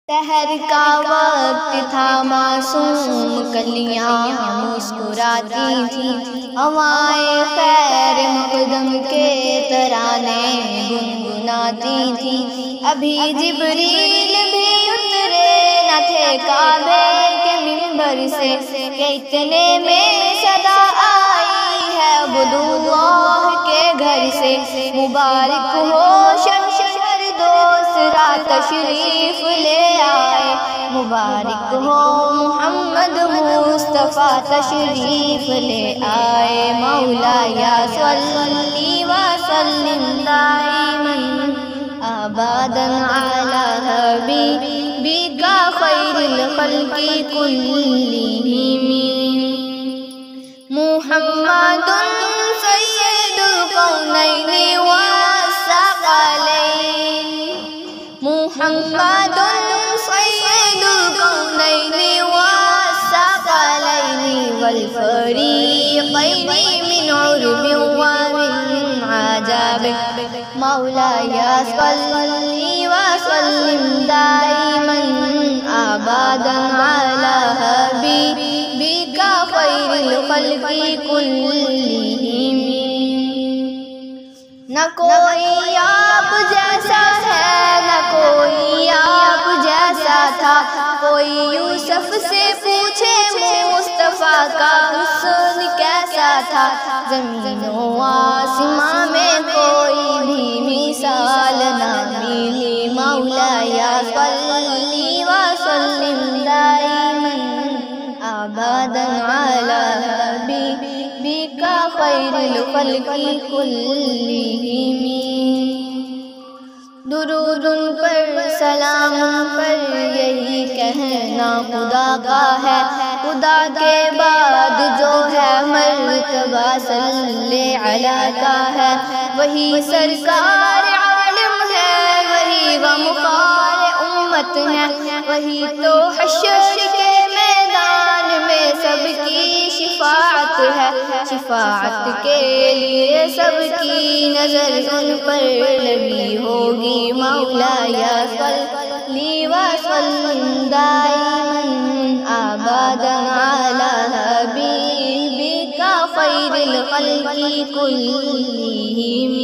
سحر کا وقت تھا، معصوم کلیاں مسکراتی تھی، ہوائیں خیر مقدم کے ترانے گنگناتی تھی۔ ابھی جبریل بھی اترے نہ تھے کعبے کے منبر سے کہ اتنے میں صدا آئی ہے عبداللہ کے گھر سے۔ مبارک ہو شمشیر دوسرا تشریف لے آئے، مبارک ہو محمد مصطفیٰ تشریف لے آئے۔ مولایا صلی وسلم دائما ابدا علی حبیبک خیر الخلق کلہم، محمد سید القونین والثقلین، محمد سید القونین والثقلین والفریقین من عرب ومن عجب۔ مولایا صلی وسلم دائما ابدا علی حبیبک خیر الخلق کلہم۔ نہ کوئی آپ جیسا ہے، نہ کوئی آپ جیسا تھا، کوئی یوسف سے پوچھے مصطفیٰ کا حسن کیسا تھا۔ زمین و آسمان میں کوئی بھی مثال نہ ملی۔ مولایا صلی وسلم دائما ابدا علی حبیبک خیر الخلق کلہم۔ درود ان پر سلام ان پر یہی کہنا خدا کا ہے، خدا کے بعد جو ہے مرتبہ صلی علی کا ہے۔ وہی سرکار عالم ہے، وہی غمخوار امت ہے، وہی تو حشر کے میدان میں سب کی شفاعت ہے۔ شفاعت کے لیے سب کی نظر ان پر لگی ہوگی۔ مولایا صلی وسلم دائما ابدا علی حبیبک خیر الخلق کلہم۔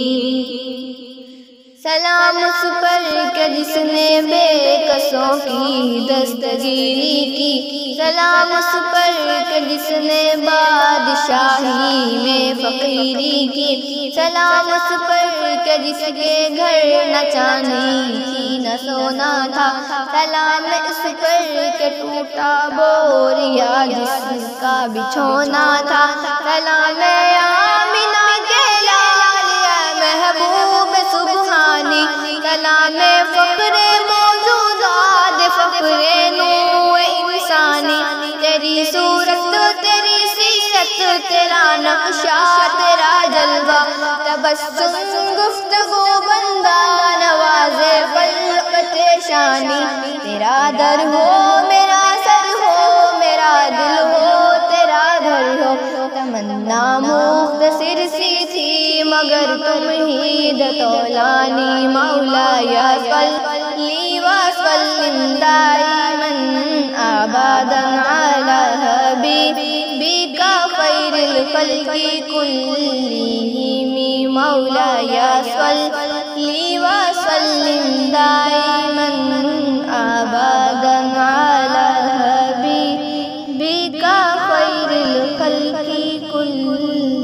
سلام اس پر کہ جس نے بے کسوں کی دستگیری کی، سلام اس پر کہ جس نے بادشاہی میں فقیری کی، سلام اس پر کہ جس کے گھر نہ چاندی تھی نہ سونا تھا، سلام اس پر کہ ٹوٹا بوریا جس کا بچھونا تھا، سلام آمنہ کے لال یا محبوب سبحانی، سلام فخر موجودات فخر نوع انسانی۔ تیری صورت تیری سیرت تیرا نقشہ تیرا جلوہ، تبسم گفتگو بندہ نواز خلقت شانی۔ تیرا در ہو میرا سر ہو، میرا دل ہو تیرا گھر ہو، تمنا مختصر سی تھی مگر تم ہی دتولانی۔ مولایا صلی وسلم دائما ابدا علی حبیبک خیر الخلق کلہم۔ مولایا صلی وسلم دائما ابدا علی حبیبک خیر الخلق کلہم۔